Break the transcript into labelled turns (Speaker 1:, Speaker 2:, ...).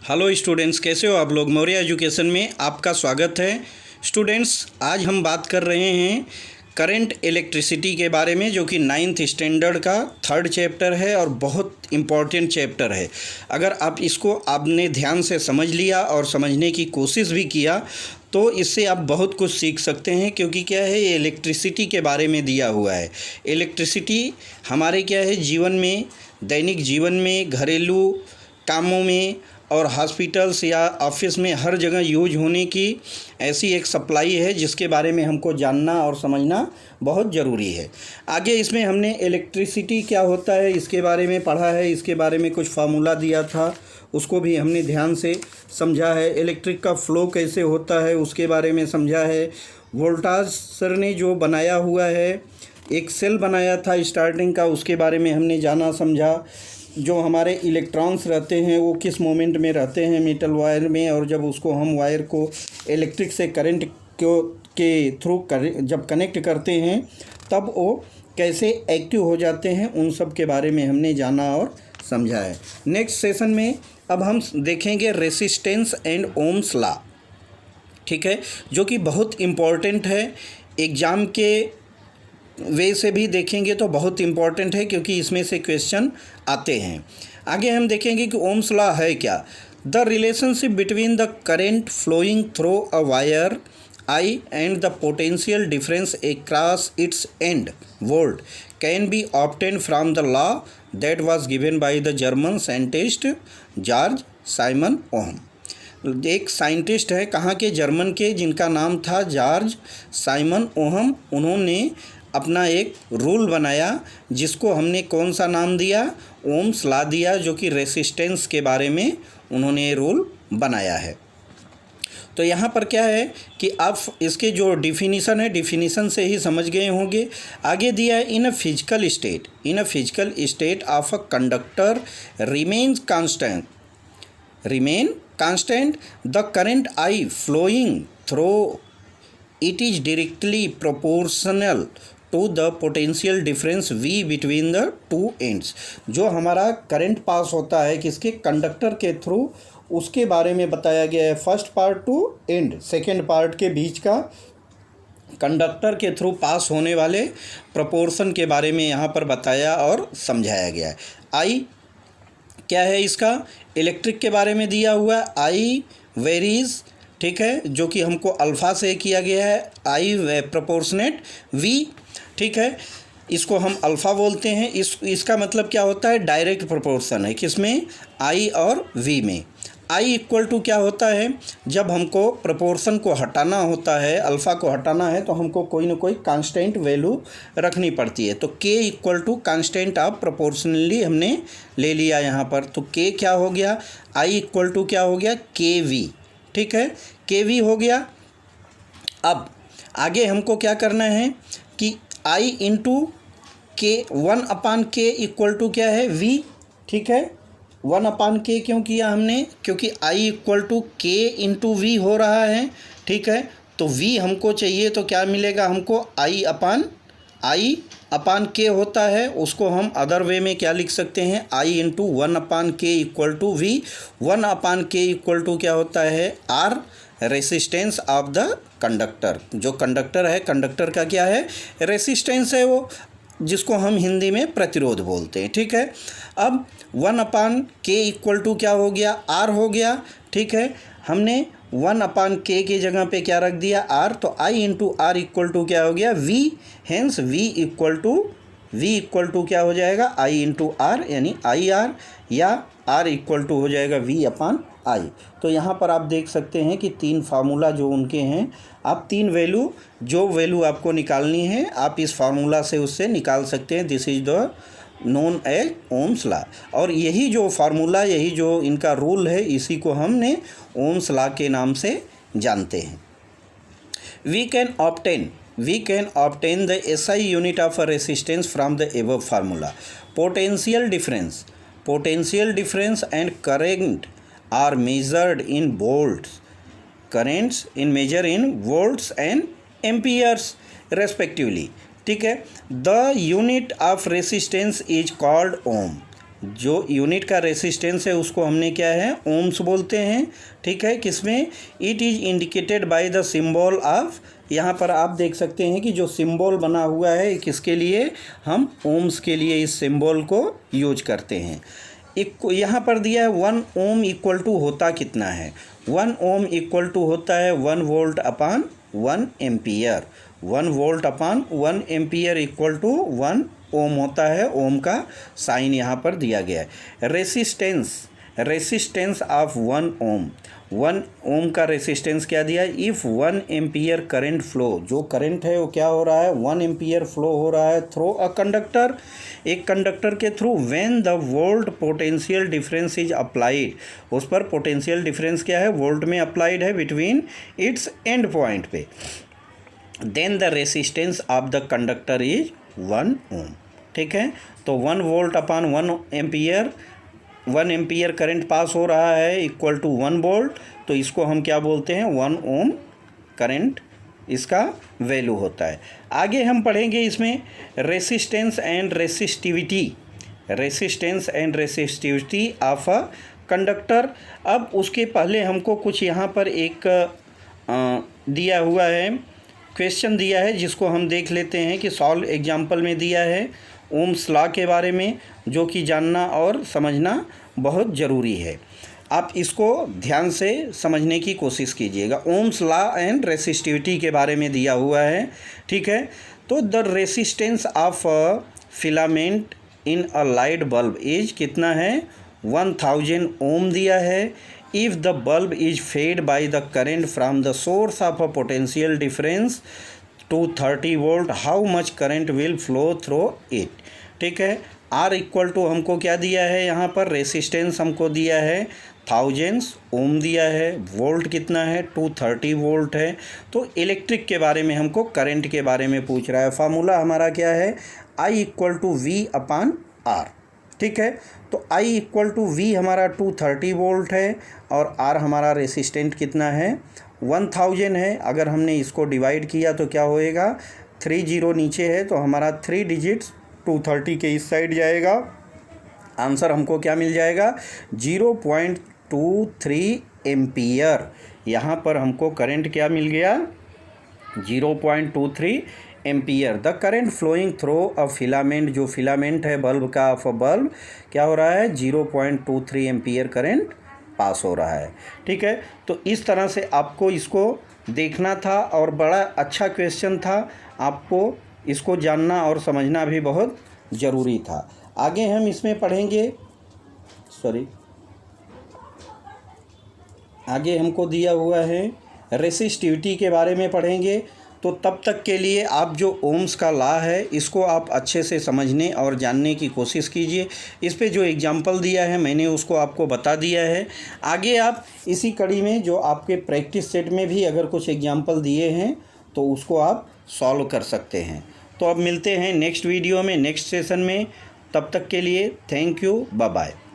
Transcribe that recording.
Speaker 1: Hello students, कैसे हो आप लोग। मौर्य एजुकेशन में आपका स्वागत है। स्टूडेंट्स, आज हम बात कर रहे हैं करंट इलेक्ट्रिसिटी के बारे में, जो कि 9th स्टैंडर्ड का 3rd चैप्टर है और बहुत इम्पॉर्टेंट चैप्टर है। अगर आप इसको आपने ध्यान से समझ लिया और समझने की कोशिश भी किया तो इससे आप बहुत कुछ सीख सकते हैं, क्योंकि क्या है, ये इलेक्ट्रिसिटी के बारे में दिया हुआ है। इलेक्ट्रिसिटी हमारे क्या है, जीवन में, दैनिक जीवन में, घरेलू कामों में और हॉस्पिटल्स या ऑफिस में हर जगह यूज होने की ऐसी एक सप्लाई है जिसके बारे में हमको जानना और समझना बहुत ज़रूरी है। आगे इसमें हमने इलेक्ट्रिसिटी क्या होता है इसके बारे में पढ़ा है, इसके बारे में कुछ फार्मूला दिया था, उसको भी हमने ध्यान से समझा है। इलेक्ट्रिक का फ़्लो कैसे होता है उसके बारे में समझा है। वोल्टाज सर ने जो बनाया हुआ है, एक सेल बनाया था स्टार्टिंग का, उसके बारे में हमने जाना समझा। जो हमारे इलेक्ट्रॉन्स रहते हैं वो किस मोमेंट में रहते हैं मेटल वायर में, और जब उसको हम वायर को इलेक्ट्रिक से करंट के थ्रू जब कनेक्ट करते हैं तब वो कैसे एक्टिव हो जाते हैं, उन सब के बारे में हमने जाना और समझा है। नेक्स्ट सेशन में अब हम देखेंगे रेसिस्टेंस एंड ओम्स लॉ, ठीक है, जो कि बहुत इम्पॉर्टेंट है। एग्ज़ाम के वे से भी देखेंगे तो बहुत इम्पॉर्टेंट है, क्योंकि इसमें से क्वेश्चन आते हैं। आगे हम देखेंगे कि ओम्स लॉ है क्या। The relationship between the current flowing through a wire I and the potential difference across its end volt can be obtained from the law that was given by the German scientist George Simon Ohm. एक scientist है, कहाँ के, German के, जिनका नाम था George Simon ohm. उन्होंने अपना एक रूल बनाया जिसको हमने कौन सा नाम दिया, ओम्स लॉ दिया, जो कि रेसिस्टेंस के बारे में उन्होंने रूल बनाया है। तो यहाँ पर क्या है कि आप इसके जो डिफिनीसन है, डिफिनीसन से ही समझ गए होंगे। आगे दिया है, in a physical state of a conductor remain constant the current I flowing through it is directly proportional to the potential difference V between the two ends. जो हमारा करंट पास होता है किसके, कंडक्टर के थ्रू, उसके बारे में बताया गया है। First part two and, second part के बीच का कंडक्टर के थ्रू पास होने वाले प्रोपोर्शन के बारे में यहाँ पर बताया और समझाया गया है। I क्या है इसका, इलेक्ट्रिक के बारे में दिया हुआ है। I वेरीज, ठीक है, जो कि हमको अल्फ़ा से किया गया है। I प्रोपोर्शनेट V, ठीक है, इसको हम अल्फ़ा बोलते हैं। इसका मतलब क्या होता है, डायरेक्ट प्रोपोर्शन है, किसमें, I और V में। I इक्वल टू क्या होता है, जब हमको प्रोपोर्शन को हटाना होता है, अल्फ़ा को हटाना है, तो हमको कोई ना कोई कांस्टेंट वैल्यू रखनी पड़ती है। तो K equal to constant of proportionally हमने ले लिया यहाँ पर। तो K क्या हो गया, I इक्वल टू क्या हो गया, KV, ठीक है, KV हो गया। अब आगे हमको क्या करना है कि I into K, 1/K equal to क्या है, V, ठीक है। 1/K क्यों किया हमने, क्योंकि I equal to K into V हो रहा है, ठीक है। तो V हमको चाहिए तो क्या मिलेगा हमको, I/K होता है, उसको हम अदर वे में क्या लिख सकते हैं, I into 1/K equal to V। 1/K equal to क्या होता है, R, resistance of the conductor. जो कंडक्टर है, कंडक्टर का क्या है, रेसिस्टेंस है वो, जिसको हम हिंदी में प्रतिरोध बोलते हैं, ठीक है। अब 1/K इक्वल टू क्या हो गया, R हो गया, ठीक है। हमने 1/K की जगह पे क्या रख दिया, R, तो I into R equal to क्या हो गया, V। Hence V equal to क्या हो जाएगा, I इंटू R, यानी IR, या R इक्वल टू हो जाएगा V/I। तो यहाँ पर आप देख सकते हैं कि 3 फार्मूला जो उनके हैं, आप 3 वैल्यू, जो वैल्यू आपको निकालनी है आप इस फार्मूला से उससे निकाल सकते हैं। This is the known as Ohm's law. और यही जो फार्मूला, यही जो इनका रूल है, इसी को हमने ओम्स लॉ के नाम से जानते हैं। We can obtain the SI unit of a resistance from the above formula. Potential difference and current are measured in volts, measure in volts and amperes respectively, ठीक है। The unit of resistance is called ohm. जो unit का resistance है उसको हमने क्या है, ohms बोलते हैं। ठीक है, किसमें, it is indicated by the symbol of, यहाँ पर आप देख सकते हैं कि जो सिंबल बना हुआ है किसके लिए, हम ओम्स के लिए इस सिंबल को यूज करते हैं। यहाँ पर दिया है 1 ओम इक्वल टू होता कितना है, 1 ओम इक्वल टू होता है 1 volt upon 1 ampere. 1 volt upon 1 ampere equal to 1 ohm होता है। ओम का साइन यहाँ पर दिया गया है। रेसिस्टेंस ऑफ 1 ओम, 1 ओम का रेसिस्टेंस क्या दिया है, इफ़ 1 एम्पियर करंट फ्लो, जो करंट है वो क्या हो रहा है, 1 एम्पियर फ्लो हो रहा है थ्रू अ कंडक्टर, एक कंडक्टर के through, when the volt potential difference is applied, उस पर पोटेंशियल डिफरेंस क्या है, वोल्ट में अप्लाइड है बिटवीन इट्स एंड पॉइंट पे, then the resistance of the conductor is 1 ohm. ठीक है, तो 1 volt upon 1 ampere current pass हो रहा है इक्वल टू 1 वोल्ट, तो इसको हम क्या बोलते हैं, 1 ओम करंट इसका वैल्यू होता है। आगे हम पढ़ेंगे इसमें resistance and resistivity of a conductor. अब उसके पहले हमको कुछ यहाँ पर एक दिया हुआ है, क्वेश्चन दिया है, जिसको हम देख लेते हैं कि सॉल्व एग्जाम्पल में दिया है ओम्स लॉ के बारे में, जो कि जानना और समझना बहुत ज़रूरी है। आप इसको ध्यान से समझने की कोशिश कीजिएगा। ओम्स लॉ एंड रेसिस्टिविटी के बारे में दिया हुआ है। ठीक है, तो the resistance of filament in a light bulb is कितना है, 1000 ओम दिया है। If the bulb is fed by the current from the source of a potential difference to 30 volt, how much current will flow through it. ठीक है, are equal to हमको क्या दिया है, यहाँ पर रेसिस्टेंस हमको दिया है 1000 ओम दिया है, वोल्ट कितना है 230 वोल्ट है। तो इलेक्ट्रिक के बारे में हमको करंट के बारे में पूछ रहा है। फार्मूला हमारा क्या है, I equal to V upon R. ठीक है, तो आई इक्वल टू वी हमारा 230 वोल्ट है और आर हमारा रेसिस्टेंट कितना है 1000 है। अगर हमने इसको डिवाइड किया तो क्या होएगा, 3 जीरो नीचे है तो हमारा 3 डिजिट्स 230 के इस साइड जाएगा। आंसर हमको क्या मिल जाएगा, 0.23 एम्पियर। यहाँ पर हमको करंट क्या मिल गया, 0.23 ampere. The current flowing through a filament, जो फिलामेंट है बल्ब का, ऑफ अ बल्ब क्या हो रहा है, 0.23 एम्पियर करंट पास हो रहा है। ठीक है, तो इस तरह से आपको इसको देखना था और बड़ा अच्छा क्वेश्चन था, आपको इसको जानना और समझना भी बहुत ज़रूरी था। आगे हम इसमें पढ़ेंगे, आगे हमको दिया हुआ है रेसिस्टिविटी के बारे में पढ़ेंगे। तो तब तक के लिए आप जो ओम्स का लॉ है इसको आप अच्छे से समझने और जानने की कोशिश कीजिए। इस पे जो एग्जाम्पल दिया है मैंने उसको आपको बता दिया है। आगे आप इसी कड़ी में जो आपके प्रैक्टिस सेट में भी अगर कुछ एग्जाम्पल दिए हैं तो उसको आप सॉल्व कर सकते हैं। तो अब मिलते हैं नेक्स्ट वीडियो में, नेक्स्ट सेशन में। तब तक के लिए थैंक यू, बाय बाय।